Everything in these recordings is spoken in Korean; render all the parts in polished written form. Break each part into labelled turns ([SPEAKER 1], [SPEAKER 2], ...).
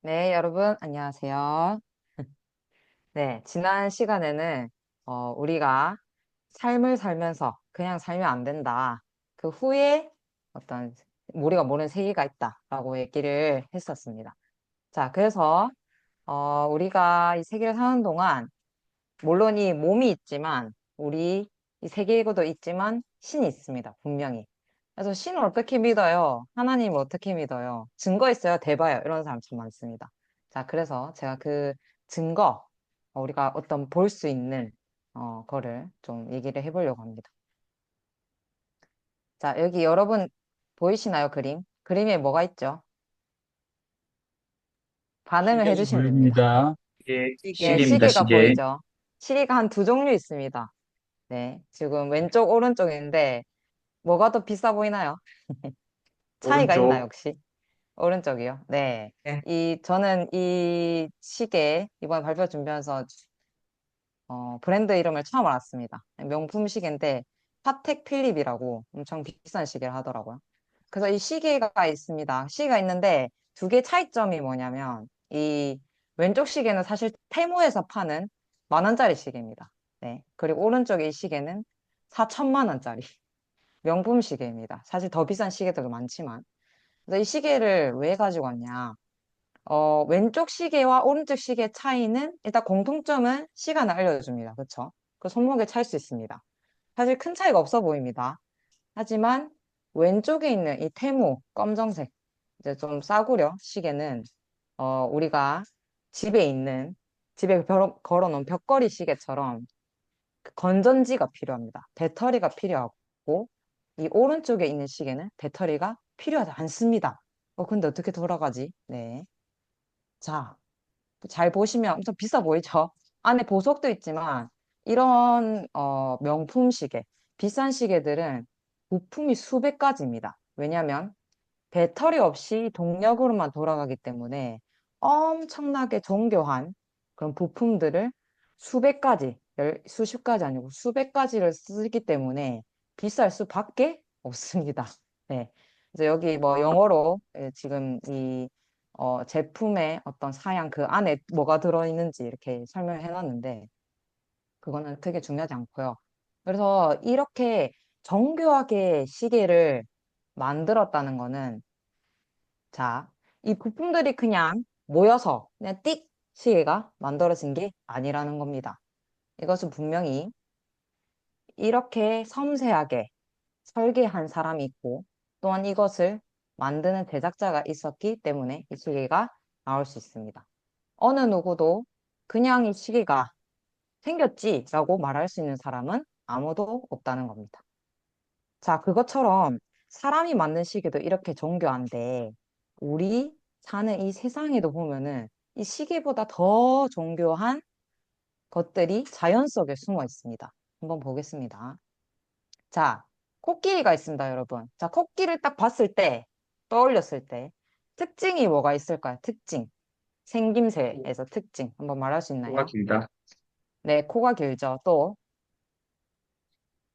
[SPEAKER 1] 네, 여러분, 안녕하세요. 네, 지난 시간에는, 우리가 삶을 살면서 그냥 살면 안 된다. 그 후에 어떤 우리가 모르는 세계가 있다라고 얘기를 했었습니다. 자, 그래서, 우리가 이 세계를 사는 동안, 물론 이 몸이 있지만, 우리 이 세계에도 있지만, 신이 있습니다. 분명히. 그래서 신을 어떻게 믿어요? 하나님을 어떻게 믿어요? 증거 있어요? 대봐요? 이런 사람 참 많습니다. 자, 그래서 제가 그 증거, 우리가 어떤 볼 수 있는, 거를 좀 얘기를 해보려고 합니다. 자, 여기 여러분 보이시나요? 그림? 그림에 뭐가 있죠? 반응을
[SPEAKER 2] 시계가
[SPEAKER 1] 해주시면 됩니다.
[SPEAKER 2] 보입니다.
[SPEAKER 1] 네,
[SPEAKER 2] 시계입니다,
[SPEAKER 1] 시계가
[SPEAKER 2] 시계.
[SPEAKER 1] 보이죠? 시계가 한 두 종류 있습니다. 네, 지금 왼쪽, 오른쪽인데, 뭐가 더 비싸 보이나요? 차이가 있나요,
[SPEAKER 2] 오른쪽.
[SPEAKER 1] 혹시? 오른쪽이요? 네.
[SPEAKER 2] 네.
[SPEAKER 1] 저는 이 시계, 이번 발표 준비하면서, 브랜드 이름을 처음 알았습니다. 명품 시계인데, 파텍 필립이라고 엄청 비싼 시계를 하더라고요. 그래서 이 시계가 있습니다. 시계가 있는데, 두 개 차이점이 뭐냐면, 이 왼쪽 시계는 사실 테무에서 파는 10,000원짜리 시계입니다. 네. 그리고 오른쪽의 이 시계는 4천만 원짜리 명품 시계입니다. 사실 더 비싼 시계들도 많지만. 그래서 이 시계를 왜 가지고 왔냐? 왼쪽 시계와 오른쪽 시계의 차이는 일단 공통점은 시간을 알려줍니다. 그렇죠? 그 손목에 찰 수 있습니다. 사실 큰 차이가 없어 보입니다. 하지만 왼쪽에 있는 이 테무 검정색 이제 좀 싸구려 시계는 우리가 집에 있는 집에 걸어놓은 벽걸이 시계처럼 그 건전지가 필요합니다. 배터리가 필요하고 이 오른쪽에 있는 시계는 배터리가 필요하지 않습니다. 근데 어떻게 돌아가지? 네. 자, 잘 보시면 엄청 비싸 보이죠? 안에 보석도 있지만 이런 명품 시계, 비싼 시계들은 부품이 수백 가지입니다. 왜냐하면 배터리 없이 동력으로만 돌아가기 때문에 엄청나게 정교한 그런 부품들을 수백 가지, 수십 가지 아니고 수백 가지를 쓰기 때문에 비쌀 수밖에 없습니다. 네. 그래서 여기 뭐 영어로 지금 이 제품의 어떤 사양 그 안에 뭐가 들어있는지 이렇게 설명해 놨는데 그거는 크게 중요하지 않고요. 그래서 이렇게 정교하게 시계를 만들었다는 거는 자, 이 부품들이 그냥 모여서 그냥 띡 시계가 만들어진 게 아니라는 겁니다. 이것은 분명히 이렇게 섬세하게 설계한 사람이 있고 또한 이것을 만드는 제작자가 있었기 때문에 이 시계가 나올 수 있습니다. 어느 누구도 그냥 이 시계가 생겼지라고 말할 수 있는 사람은 아무도 없다는 겁니다. 자, 그것처럼 사람이 만든 시계도 이렇게 정교한데, 우리 사는 이 세상에도 보면은 이 시계보다 더 정교한 것들이 자연 속에 숨어 있습니다. 한번 보겠습니다. 자, 코끼리가 있습니다, 여러분. 자, 코끼리를 딱 봤을 때, 떠올렸을 때, 특징이 뭐가 있을까요? 특징. 생김새에서 특징. 한번 말할 수
[SPEAKER 2] 코가
[SPEAKER 1] 있나요?
[SPEAKER 2] 길다.
[SPEAKER 1] 네, 코가 길죠. 또,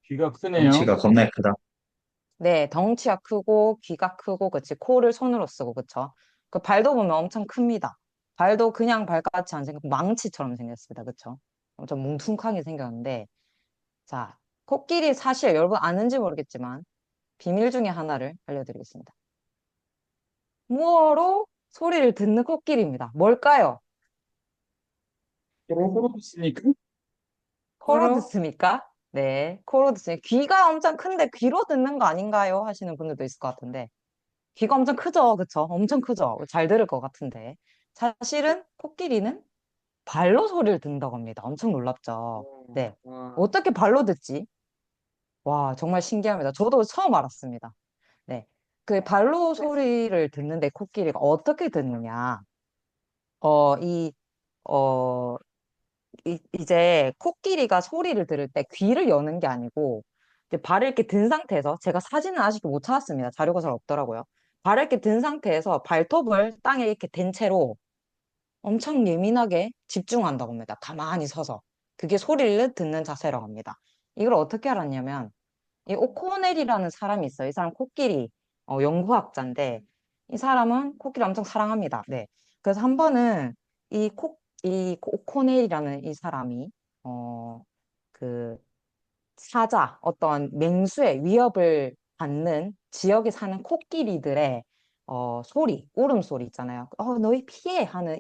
[SPEAKER 2] 귀가 크네요.
[SPEAKER 3] 덩치가 겁나 크다.
[SPEAKER 1] 네, 덩치가 크고 귀가 크고 그치 코를 손으로 쓰고 그쵸 그 발도 보면 엄청 큽니다. 발도 그냥 발같이 안 생겼고 망치처럼 생겼습니다. 그쵸 엄청 뭉퉁하게 생겼는데 자 코끼리 사실 여러분 아는지 모르겠지만 비밀 중에 하나를 알려드리겠습니다. 무어로 소리를 듣는 코끼리입니다. 뭘까요?
[SPEAKER 2] 호로 있으니까
[SPEAKER 1] 코로
[SPEAKER 2] 코로
[SPEAKER 1] 듣습니까? 네, 코로 듣습니다. 귀가 엄청 큰데 귀로 듣는 거 아닌가요? 하시는 분들도 있을 것 같은데 귀가 엄청 크죠? 그쵸? 엄청 크죠? 잘 들을 것 같은데. 사실은 코끼리는 발로 소리를 듣는다고 합니다. 엄청 놀랍죠? 네. 어떻게 발로 듣지? 와, 정말 신기합니다. 저도 처음 알았습니다. 네. 그 발로 소리를 듣는데 코끼리가 어떻게 듣느냐? 어, 이, 어, 이제 코끼리가 소리를 들을 때 귀를 여는 게 아니고 이제 발을 이렇게 든 상태에서 제가 사진은 아직도 못 찾았습니다. 자료가 잘 없더라고요. 발을 이렇게 든 상태에서 발톱을 땅에 이렇게 댄 채로 엄청 예민하게 집중한다고 합니다. 가만히 서서. 그게 소리를 듣는 자세라고 합니다. 이걸 어떻게 알았냐면 이 오코넬이라는 사람이 있어요. 이 사람 코끼리 연구학자인데 이 사람은 코끼리 엄청 사랑합니다. 네. 그래서 한 번은 이 오코넬이라는 이 사람이, 어, 그 어떤 맹수의 위협을 받는 지역에 사는 코끼리들의 울음소리 있잖아요. 너희 피해! 하는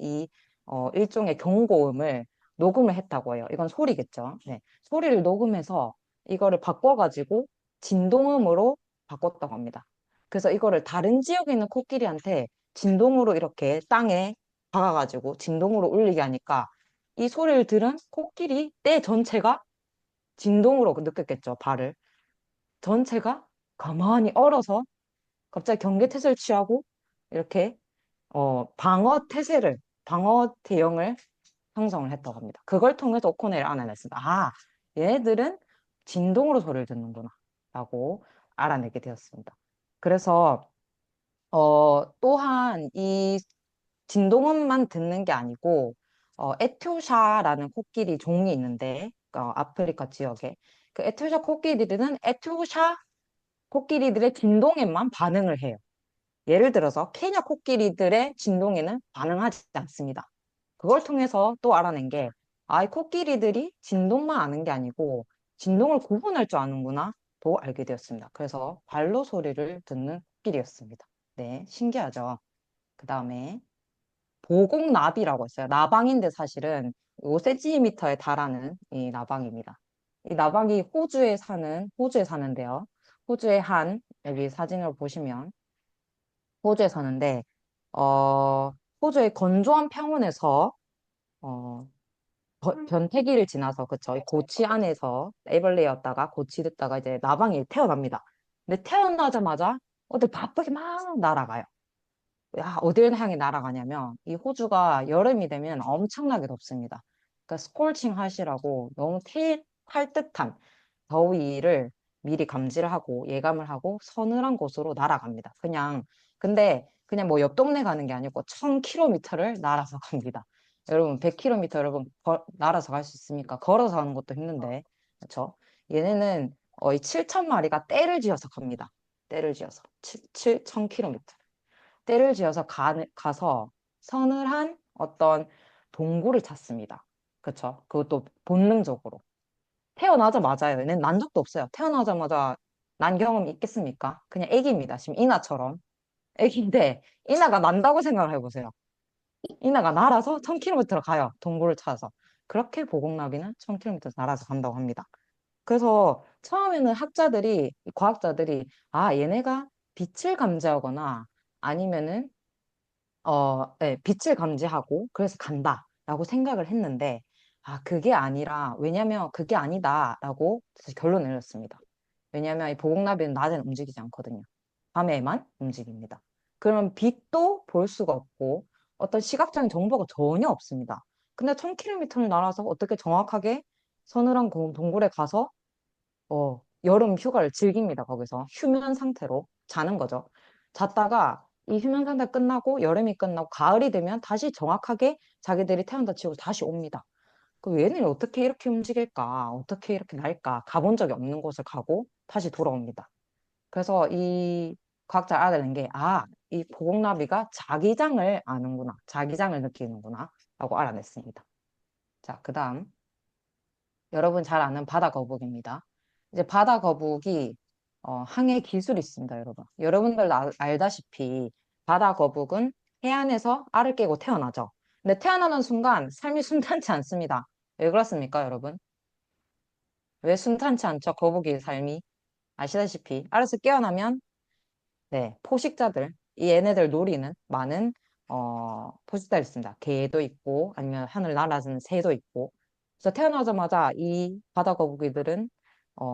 [SPEAKER 1] 일종의 경고음을 녹음을 했다고 해요. 이건 소리겠죠. 네. 소리를 녹음해서 이거를 바꿔가지고 진동음으로 바꿨다고 합니다. 그래서 이거를 다른 지역에 있는 코끼리한테 진동으로 이렇게 땅에 박아가지고 진동으로 울리게 하니까 이 소리를 들은 코끼리 떼 전체가 진동으로 느꼈겠죠, 발을. 전체가 가만히 얼어서 갑자기 경계태세를 취하고 이렇게 방어 대형을 형성을 했다고 합니다. 그걸 통해서 오코넬을 알아냈습니다. 얘네들은 진동으로 소리를 듣는구나 라고 알아내게 되었습니다. 그래서 또한 이 진동음만 듣는 게 아니고 에투샤라는 코끼리 종이 있는데 아프리카 지역에 그 에투샤 코끼리들은 에투샤 코끼리들의 진동에만 반응을 해요. 예를 들어서 케냐 코끼리들의 진동에는 반응하지 않습니다. 그걸 통해서 또 알아낸 게, 이 코끼리들이 진동만 아는 게 아니고 진동을 구분할 줄 아는구나 또 알게 되었습니다. 그래서 발로 소리를 듣는 코끼리였습니다. 네, 신기하죠? 그 다음에 보곡나비라고 있어요. 나방인데 사실은 5cm에 달하는 이 나방입니다. 이 나방이 호주에 사는데요. 여기 사진을 보시면 호주에 사는데, 어, 호주의 건조한 평원에서, 어, 변태기를 지나서, 그쵸. 이 고치 안에서 애벌레였다가 고치 됐다가 이제 나방이 태어납니다. 근데 태어나자마자 어딜 바쁘게 막 날아가요. 어딜 향해 날아가냐면, 이 호주가 여름이 되면 엄청나게 덥습니다. 그러니까 스콜칭 하시라고 너무 탈 듯한 더위를 미리 감지를 하고 예감을 하고 서늘한 곳으로 날아갑니다. 근데 그냥 뭐 옆 동네 가는 게 아니고 1000km를 날아서 갑니다. 여러분, 100km 여러분 날아서 갈 수 있습니까? 걸어서 가는 것도 힘든데. 그렇죠? 얘네는 이 7000마리가 떼를 지어서 갑니다. 떼를 지어서. 1000km. 떼를 지어서 가서 서늘한 어떤 동굴을 찾습니다. 그쵸? 그것도 본능적으로. 태어나자마자요. 얘는 난 적도 없어요. 태어나자마자 난 경험 있겠습니까? 그냥 애기입니다. 지금 이나처럼. 애기인데, 이나가 난다고 생각을 해보세요. 이나가 날아서 1000km를 가요. 동굴을 찾아서. 그렇게 보공나비는 1000km 날아서 간다고 합니다. 그래서 처음에는 과학자들이, 얘네가 빛을 감지하거나 아니면은 네, 빛을 감지하고 그래서 간다라고 생각을 했는데 그게 아니라 왜냐면 그게 아니다라고 사실 결론을 내렸습니다. 왜냐면 이 보공나비는 낮에는 움직이지 않거든요. 밤에만 움직입니다. 그러면 빛도 볼 수가 없고 어떤 시각적인 정보가 전혀 없습니다. 근데 1000km를 날아서 어떻게 정확하게 서늘한 동굴에 가서 여름 휴가를 즐깁니다. 거기서 휴면 상태로 자는 거죠. 잤다가 이 휴면 상태 끝나고 여름이 끝나고 가을이 되면 다시 정확하게 자기들이 태어난다 치고 다시 옵니다. 그 얘네는 어떻게 이렇게 움직일까? 어떻게 이렇게 날까? 가본 적이 없는 곳을 가고 다시 돌아옵니다. 그래서 이 과학자 알아낸 게, 이 보곡나비가 자기장을 아는구나. 자기장을 느끼는구나. 라고 알아냈습니다. 자, 그 다음. 여러분 잘 아는 바다 거북입니다. 이제 바다 거북이 항해 기술이 있습니다, 여러분. 여러분들 알다시피 바다 거북은 해안에서 알을 깨고 태어나죠. 근데 태어나는 순간 삶이 순탄치 않습니다. 왜 그렇습니까, 여러분? 왜 순탄치 않죠? 거북이의 삶이. 아시다시피 알에서 깨어나면 네, 이 얘네들 노리는 많은 포식자들이 있습니다. 개도 있고 아니면 하늘 날아서는 새도 있고. 그래서 태어나자마자 이 바다 거북이들은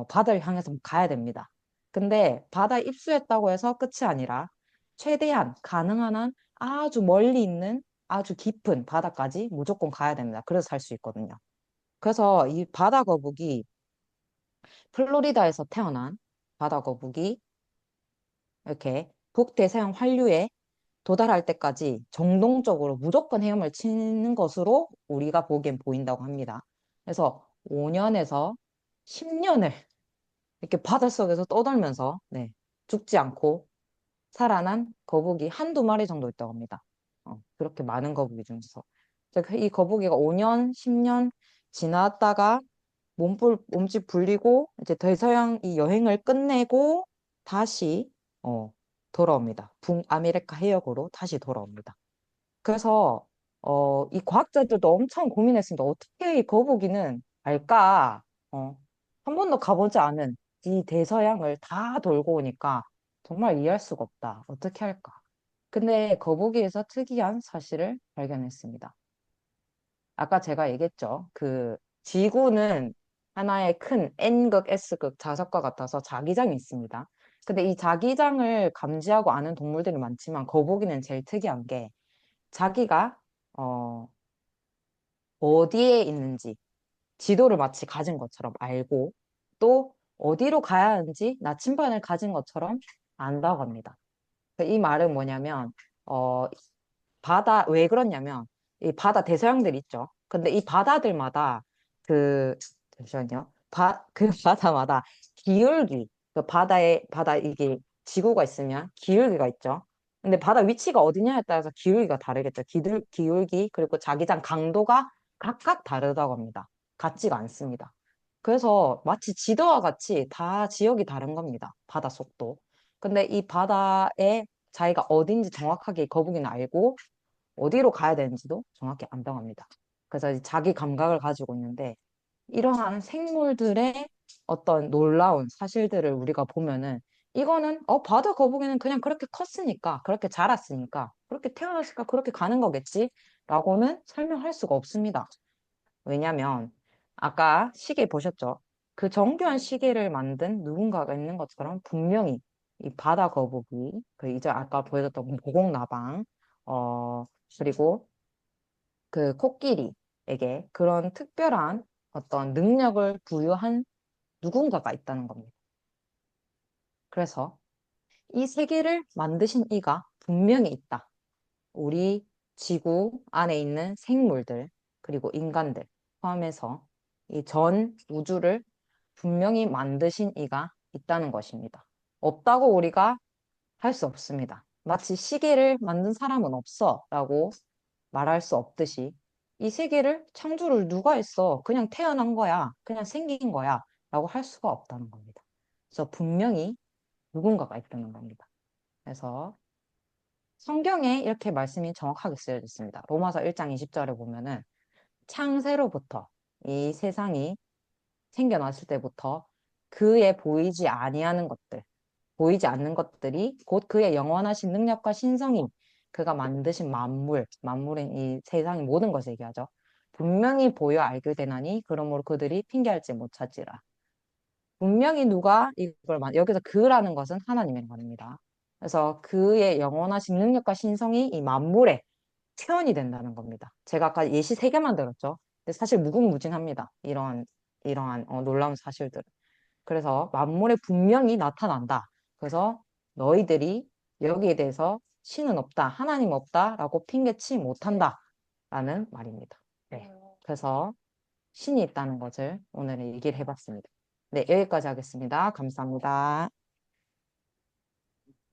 [SPEAKER 1] 바다를 향해서 가야 됩니다. 근데 바다에 입수했다고 해서 끝이 아니라 최대한 가능한 한 아주 멀리 있는 아주 깊은 바다까지 무조건 가야 됩니다. 그래서 살 수 있거든요. 그래서 이 바다 거북이 플로리다에서 태어난 바다 거북이 이렇게 북대서양 환류에 도달할 때까지 정동적으로 무조건 헤엄을 치는 것으로 우리가 보기엔 보인다고 합니다. 그래서 5년에서 10년을 이렇게 바닷속에서 떠돌면서 네, 죽지 않고 살아난 거북이 한두 마리 정도 있다고 합니다. 그렇게 많은 거북이 중에서. 이 거북이가 5년, 10년 지났다가 몸집 불리고 이제 대서양 이 여행을 끝내고 다시 어, 돌아옵니다. 북아메리카 해역으로 다시 돌아옵니다. 그래서 이 과학자들도 엄청 고민했습니다. 어떻게 이 거북이는 알까? 어, 한 번도 가보지 않은 이 대서양을 다 돌고 오니까 정말 이해할 수가 없다. 어떻게 할까? 근데 거북이에서 특이한 사실을 발견했습니다. 아까 제가 얘기했죠. 그 지구는 하나의 큰 N극, S극 자석과 같아서 자기장이 있습니다. 근데 이 자기장을 감지하고 아는 동물들이 많지만 거북이는 제일 특이한 게 자기가 어, 어디에 있는지 지도를 마치 가진 것처럼 알고 또 어디로 가야 하는지 나침반을 가진 것처럼 안다고 합니다. 이 말은 뭐냐면 어, 왜 그러냐면, 이 바다 대서양들 있죠. 근데 이 바다들마다 잠시만요. 그 바다마다 기울기, 바다 이게 지구가 있으면 기울기가 있죠. 근데 바다 위치가 어디냐에 따라서 기울기가 다르겠죠. 기울기, 그리고 자기장 강도가 각각 다르다고 합니다. 같지가 않습니다. 그래서 마치 지도와 같이 다 지역이 다른 겁니다. 바다 속도. 근데 이 바다에 자기가 어딘지 정확하게 거북이는 알고 어디로 가야 되는지도 정확히 안당합니다. 그래서 이제 자기 감각을 가지고 있는데 이러한 생물들의 어떤 놀라운 사실들을 우리가 보면은 이거는 바다 거북이는 그냥 그렇게 컸으니까 그렇게 자랐으니까 그렇게 태어났으니까 그렇게 가는 거겠지 라고는 설명할 수가 없습니다. 왜냐면 아까 시계 보셨죠? 그 정교한 시계를 만든 누군가가 있는 것처럼 분명히 이 바다 거북이, 그 이제 아까 보여줬던 보공나방, 어, 그리고 그 코끼리에게 그런 특별한 어떤 능력을 부여한 누군가가 있다는 겁니다. 그래서 이 세계를 만드신 이가 분명히 있다. 우리 지구 안에 있는 생물들, 그리고 인간들 포함해서 이 전 우주를 분명히 만드신 이가 있다는 것입니다. 없다고 우리가 할 수 없습니다. 마치 시계를 만든 사람은 없어 라고 말할 수 없듯이 이 세계를 창조를 누가 했어? 그냥 태어난 거야. 그냥 생긴 거야. 라고 할 수가 없다는 겁니다. 그래서 분명히 누군가가 있다는 겁니다. 그래서 성경에 이렇게 말씀이 정확하게 쓰여져 있습니다. 로마서 1장 20절에 보면은 창세로부터 이 세상이 생겨났을 때부터 그의 보이지 않는 것들이 곧 그의 영원하신 능력과 신성이 그가 만드신 만물인 이 세상의 모든 것을 얘기하죠. 분명히 보여 알게 되나니 그러므로 그들이 핑계할지 못하지라. 분명히 누가 여기서 그라는 것은 하나님의 말입니다. 그래서 그의 영원하신 능력과 신성이 이 만물에 체현이 된다는 겁니다. 제가 아까 예시 세 개만 들었죠. 근데 사실 무궁무진합니다. 이러한 놀라운 사실들. 그래서 만물에 분명히 나타난다. 그래서 너희들이 여기에 대해서 신은 없다, 하나님 없다라고 핑계치 못한다라는 말입니다. 네. 그래서 신이 있다는 것을 오늘 얘기를 해봤습니다. 네, 여기까지 하겠습니다. 감사합니다.